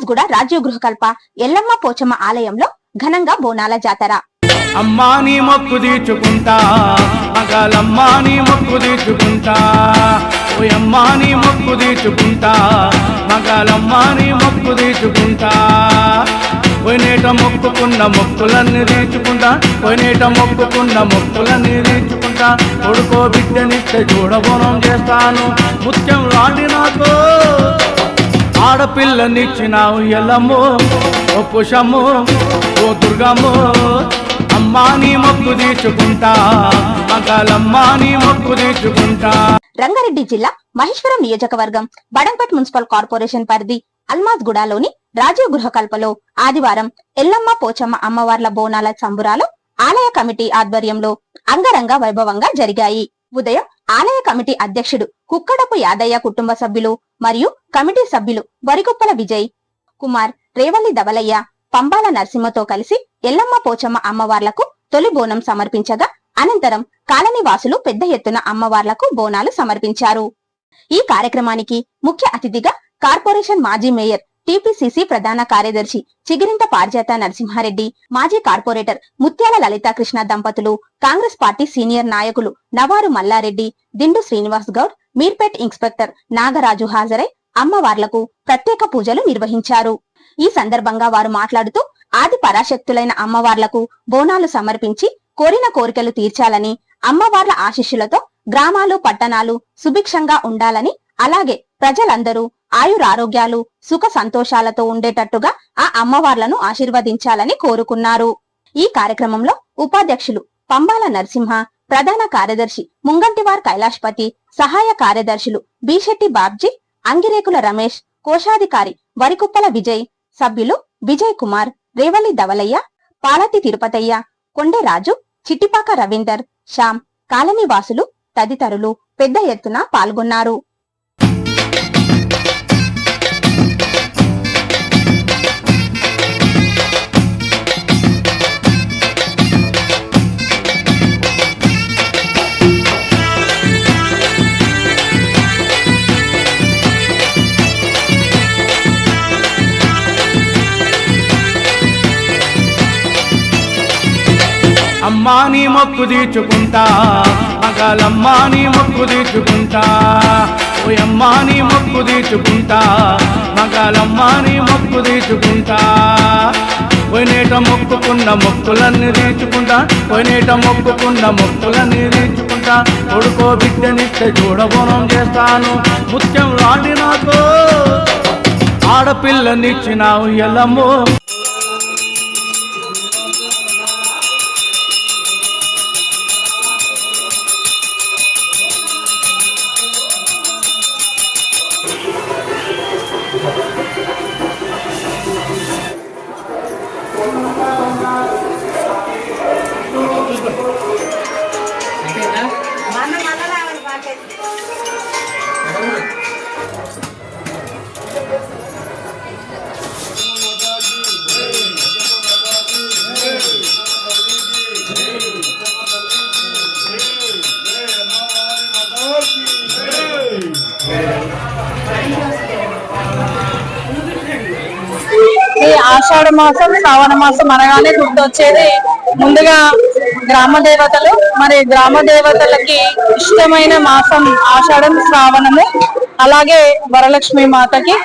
అల్మాజ్గూడ రాజీవ్ గృహకల్ప ఎల్లమ్మ పోచమ్మ ఆలయంలో ఘనంగా బోనాల జాతర. అమ్మాని మొక్కు తీర్చుకుంటా మగాలమ్మాని మొక్కు తీర్చుకుంటా ఓ అమ్మాని మొక్కు తీర్చుకుంటా మగాలమ్మాని మొక్కు తీర్చుకుంటా పోయినేట మొక్కుకున్న మొక్కులన్నీ తీర్చుకుంటా పోయినేట మొక్కుకున్న మొక్కులన్నీ తీర్చుకుంటా కొడుకో బిడ్డనిస్తే చూడబోనం చేస్తాను ముత్యం రాండి నాకు ఆడపిల్లనిచ్చినావు ఎల్లమ్మో ఓ పుషమ్మో ఓ దుర్గమ్మో అమ్మాని మొక్కు తీర్చుకుంటా మగాలమ్మాని మొక్కు తీర్చుకుంటా. రంగారెడ్డి జిల్లా మహేశ్వరం నియోజకవర్గం బడంపేట్ మున్సిపల్ కార్పొరేషన్ పరిధి అల్మాజ్గూడలోని రాజీవ్ గృహకల్పలో ఆదివారం ఎల్లమ్మ పోచమ్మ అమ్మవార్ల బోనాల సంబురాలు ఆలయ కమిటీ ఆధ్వర్యంలో అంగరంగ వైభవంగా జరిగాయి. ఉదయం ఆలయ కమిటీ అధ్యక్షుడు కుక్కడపు యాదయ్య కుటుంబ సభ్యులు మరియు కమిటీ సభ్యులు వరికుప్పల విజయ్ కుమార్, రేవల్లి దవలయ్య, పంబాల నరసింహతో కలిసి ఎల్లమ్మ పోచమ్మ అమ్మవార్లకు తొలి బోనం సమర్పించగా అనంతరం కాలనీ వాసులు పెద్ద ఎత్తున అమ్మవార్లకు బోనాలు సమర్పించారు. ఈ కార్యక్రమానికి ముఖ్య అతిథిగా కార్పొరేషన్ మాజీ మేయర్, టిపిసిసి ప్రధాన కార్యదర్శి చిగిరింట పారిజాత నరసింహారెడ్డి, మాజీ కార్పొరేటర్ ముత్యాల లలితా కృష్ణ దంపతులు, కాంగ్రెస్ పార్టీ సీనియర్ నాయకులు నవారు మల్లారెడ్డి, దిండు శ్రీనివాస్ గౌడ్, మీర్పేట్ ఇన్స్పెక్టర్ నాగరాజు హాజరై అమ్మవార్లకు ప్రత్యేక పూజలు నిర్వహించారు. ఈ సందర్భంగా వారు మాట్లాడుతూ ఆది పరాశక్తులైన అమ్మవార్లకు బోనాలు సమర్పించి కోరిన కోరికలు తీర్చాలని, అమ్మవార్ల ఆశీస్సులతో గ్రామాలు పట్టణాలు సుభిక్షంగా ఉండాలని, అలాగే ప్రజలందరూ ఆయురారోగ్యాలు సుఖ సంతోషాలతో ఉండేటట్టుగా ఆ అమ్మవార్లను ఆశీర్వదించాలని కోరుకున్నారు. ఈ కార్యక్రమంలో ఉపాధ్యక్షులు పంబాల నరసింహ, ప్రధాన కార్యదర్శి ముంగంటివార్ కైలాష్పతి, సహాయ కార్యదర్శులు బిశెట్టి బాబ్జీ, అంగిరేకుల రమేష్, కోశాధికారి వరికుప్పల విజయ్, సభ్యులు విజయ్ కుమార్, రేవల్లి దవలయ్య, పాలతి తిరుపతయ్య, కొండే రాజు, చిట్టిపాక రవీందర్, శ్యామ్, కాలనీ వాసులు తదితరులు పెద్ద ఎత్తున పాల్గొన్నారు. అమ్మాని మొక్కు తీర్చుకుంటా మగాలమ్మాని మొక్కు తీర్చుకుంటా ఓ అమ్మాని మొక్కు తీర్చుకుంటా మగాలమ్మాని మొక్కు తీర్చుకుంటా పోయినేట మొక్కుకున్న మొక్కులన్నీ తీర్చుకుంటా పోయినేట మొక్కుకున్న మొక్కులన్నీ తీర్చుకుంటా కొడుకో బిడ్డనిస్తే చూడబోనం చేస్తాను ముత్యం రాండి నాకు ఆడపిల్లనిచ్చినావు ఎల్లమ్మో. ఈ ఆషాఢ మాసం శ్రావణ మాసం అనగానే గుర్తొచ్చేది ముందుగా గ్రామ దేవతలు. మరి గ్రామ దేవతలకి ఇష్టమైన మాసం ఆషాఢం శ్రావణము, అలాగే వరలక్ష్మి మాతకి.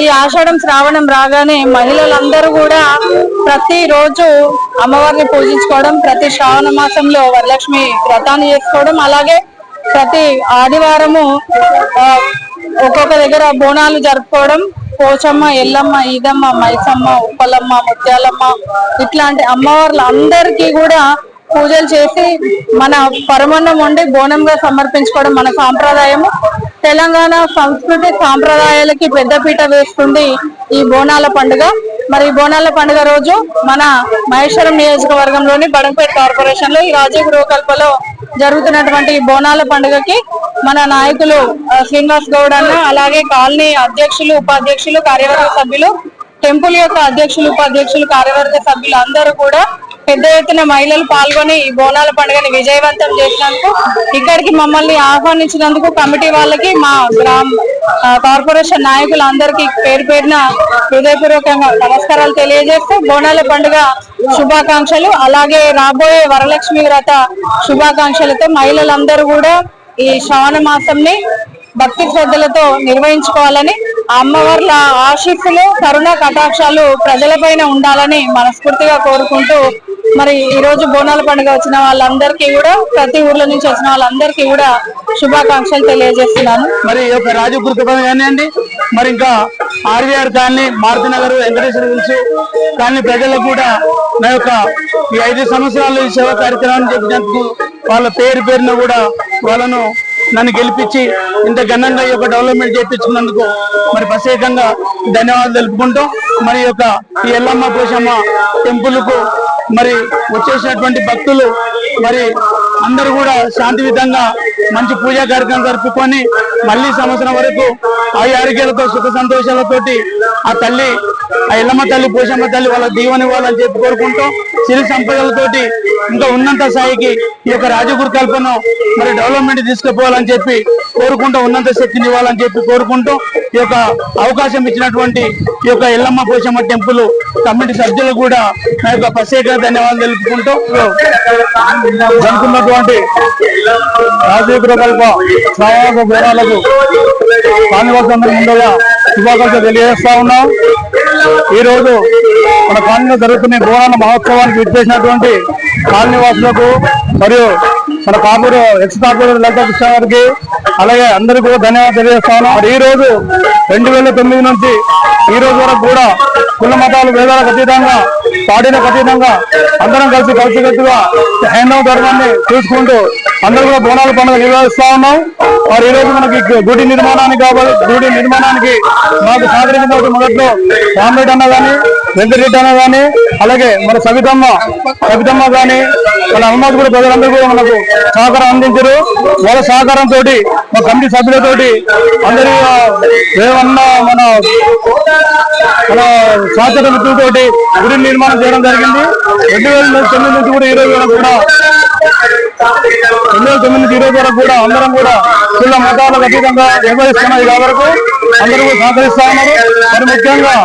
ఈ ఆషాఢం శ్రావణం రాగానే మహిళలందరూ కూడా ప్రతి రోజు అమ్మవారిని పూజించుకోవడం, ప్రతి శ్రావణ మాసంలో వరలక్ష్మి వ్రతాన్ని చేసుకోవడం, అలాగే ప్రతి ఆదివారము ఒక్కొక్క దగ్గర బోనాలు జరుపుకోవడం. పోచమ్మ, ఎల్లమ్మ, ఈదమ్మ, మైసమ్మ, ఉప్పలమ్మ, ముత్యాలమ్మ ఇట్లాంటి అమ్మవార్లు అందరికీ కూడా పూజలు చేసి మన పరమన్నం వండి బోనంగా సమర్పించుకోవడం మన సాంప్రదాయము. తెలంగాణ సంస్కృతి సాంప్రదాయాలకి పెద్దపీట వేస్తుంది ఈ బోనాల పండుగ. మరి బోనాల పండుగ రోజు మన మహేశ్వరం నియోజకవర్గంలోని బడంపేట్ కార్పొరేషన్ లో ఈ రాజీవ్ గృహకల్పలో జరుగుతున్నటువంటి బోనాల పండుగకి మన నాయకులు శ్రీనివాస్ గౌడ్ అన్న, అలాగే కాలనీ అధ్యక్షులు, ఉపాధ్యక్షులు, కార్యవర్గ సభ్యులు, టెంపుల్ యొక్క అధ్యక్షులు, ఉపాధ్యక్షులు, కార్యవర్గ సభ్యులు అందరూ కూడా పెద్ద ఎత్తున మహిళలు పాల్గొని ఈ బోనాల పండుగని విజయవంతం చేసినందుకు, ఇక్కడికి మమ్మల్ని ఆహ్వానించినందుకు కమిటీ వాళ్ళకి, మా కార్పొరేషన్ నాయకులందరికీ పేరు పేరున హృదయపూర్వకంగా నమస్కారాలు తెలియజేస్తూ బోనాల పండుగ శుభాకాంక్షలు, అలాగే రాబోయే వరలక్ష్మి వ్రత శుభాకాంక్షలతో మహిళలందరూ కూడా ఈ శ్రావణ మాసంని భక్తి శ్రద్ధలతో నిర్వహించుకోవాలని, అమ్మవార్ల ఆశీస్సులు కరుణ కటాక్షాలు ప్రజలపైన ఉండాలని మనస్ఫూర్తిగా కోరుకుంటూ, మరి ఈ రోజు బోనాల పండుగ వచ్చిన వాళ్ళందరికీ కూడా, ప్రతి ఊర్ల నుంచి వచ్చిన వాళ్ళందరికీ కూడా శుభాకాంక్షలు తెలియజేస్తున్నాను. మరి ఈ యొక్క రాజు గురుకులం కానివ్వండి, మరి ఇంకా RVR colony, Maruti Nagar, Venkateshwara hills colony ప్రజలకు కూడా నా యొక్క ఈ 5 సంవత్సరాలు ఈ సేవా కార్యక్రమాన్ని చెప్పినందుకు వాళ్ళ పేరు పేరున కూడా వాళ్ళను నన్ను గెలిపించి ఇంత ఘనంగా ఈ యొక్క డెవలప్మెంట్ చేయించుకున్నందుకు మరి ప్రత్యేకంగా ధన్యవాదాలు తెలుపుకుంటాం. మరి యొక్క ఈ ఎల్లమ్మ పోషమ్మ టెంపుల్ కు మరి వచ్చేసినటువంటి భక్తులు మరి అందరూ కూడా శాంతియుతంగా మంచి పూజా కార్యక్రమం జరుపుకొని మళ్ళీ సంవత్సరం వరకు ఆరోగ్యాలతో సుఖ సంతోషాలతోటి ఆ తల్లి, ఆ ఎల్లమ్మ తల్లి, పోషమ్మ తల్లి వాళ్ళ దీవెనివ్వాలని చెప్పి కోరుకుంటాం. సిరి సంపదలతోటి ఇంకా ఉన్నంత స్థాయికి ఈ యొక్క రాజగురు కల్పన మరి డెవలప్మెంట్ తీసుకుపోవాలని చెప్పి కోరుకుంటూ, ఉన్నంత శక్తిని ఇవ్వాలని చెప్పి కోరుకుంటూ, ఈ యొక్క అవకాశం ఇచ్చినటువంటి ఈ యొక్క ఎల్లమ్మ పోషమ్మ టెంపుల్ కమిటీ సభ్యులకు కూడా నా యొక్క ప్రత్యేక ధన్యవాదాలు తెలుపుకుంటూ జరుగుతున్నటువంటి రాజగురు కల్ప శ్రావణ బోనాలకు కాలనీవాసులందరూ ముందుగా శుభాకాంక్షలు తెలియజేస్తా ఉన్నాం. ఈ రోజు మన కాలనీలో జరుగుతున్న బోనాల మహోత్సవానికి విచ్చేసినటువంటి కాలనీవాసులకు మరియు మన ఎక్స్ కార్పొరేటర్ లలిత కృష్ణ గారికి అలాగే అందరికీ కూడా ధన్యవాదాలు తెలియజేస్తా ఉన్నాం. మరి ఈ రోజు 2009 నుంచి ఈ రోజు వరకు కూడా కుల మతాలు భేదాలకు అతీతంగా, పార్టీలకు అతీతంగా అందరం కలిసికట్టుగా హైందవ ధర్మాన్ని చూసుకుంటూ అందరూ కూడా బోనాల పండుగ నిర్వహిస్తా ఉన్నాం. మరి ఈ రోజు మనకి గుడి నిర్మాణానికి మాకు సహకరించిన మొదట్లో రామరెడ్డి అన్న గాని, వెంకటరెడ్డి అన్న గాని, అలాగే మన సవితమ్మ గాని, మన అల్మాజ్ కూడా ప్రజలందరూ కూడా మనకు సహకారం అందించారు. వాళ్ళ సహకారంతో మా కమిటీ సభ్యులతోటి అందరూ ఏమన్నా మన సహచర మిత్రులతోటి గుడి నిర్మాణం చేయడం జరిగింది. 2009 నుంచి కూడా ఈ రోజు వరకు కూడా 2009 నుంచి ఈ రోజు వరకు కూడా అందరం కూడా కుల మతాలకు అతీతంగా నిర్వహిస్తున్నది వరకు అందరూ కూడా సహకరిస్తా ఉన్నారు. మరి ముఖ్యంగా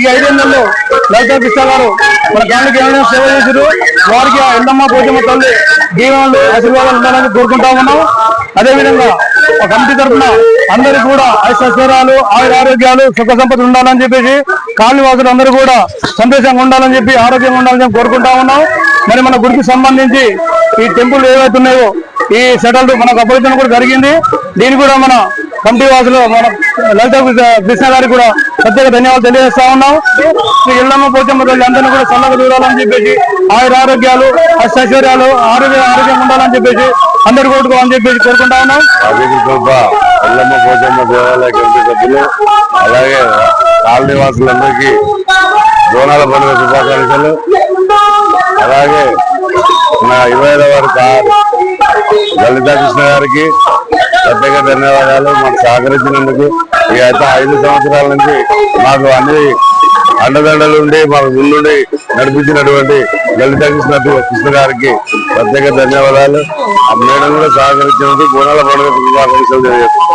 ఈ 5 నెలల్లో లలిత కృష్ణ గారు మన గాలికి ఏమైనా సేవ చేశారు. వారికి ఆ ఎల్లమ్మ పోచమ్మ తల్లి దీవెనలు ఆశీర్వాదాలు ఉండాలని కోరుకుంటా ఉన్నాం. అదేవిధంగా ఆ కమిటీ తరఫున అందరికీ కూడా ఐశ్వర్యాలు, ఆరోగ్యాలు, సుఖ సంపద ఉండాలని చెప్పేసి, కాలనీవాసులు అందరూ కూడా సంతోషంగా ఉండాలని చెప్పి, ఆరోగ్యంగా ఉండాలని చెప్పి కోరుకుంటా ఉన్నాం. మరి మన గుడికి సంబంధించి ఈ టెంపుల్ ఏవైతే ఉన్నాయో ఈ సెటల్ మనకు అప్పగించడం కూడా జరిగింది. దీన్ని కూడా మన కమిటీ వాసులు మన లలిత కృష్ణ గారికి కూడా ప్రత్యేక ధన్యవాదాలు తెలియజేస్తా ఉన్నాం. ఈ ఎల్లమ్మ పోచమ్మ తల్లి అందరినీ కూడా చల్లగా చూడాలని చెప్పేసి, ఆరోగ్యాలు, ఐశ్వర్యాలు, ఆరోగ్యం ఉండాలని చెప్పేసి అందరు కోరుకోవాలని చెప్పేసి కోరుకుంటా ఉన్నాం. ఎల్లమ్మ పోచమ్మ దేవాలయ కమిటీ సభ్యులు అలాగే కాలనీ వాసులందరికీ బోనాల పండుగ శుభాకాంక్షలు. అలాగే నా 25వ వారి లలిత కృష్ణ గారికి ప్రత్యేక ధన్యవాదాలు. మాకు సహకరించినందుకు. ఈ 5 సంవత్సరాల నుంచి మాకు అన్ని అండదండలు ఉండి మాకు ముందుండి నడిపించినటువంటి లలిత కృష్ణ గారికి ప్రత్యేక ధన్యవాదాలు. ఆ మేడం కూడా సహకరించినందుకు బోనాల పండుగ శుభాకాంక్షలు తెలియజేస్తున్నాం.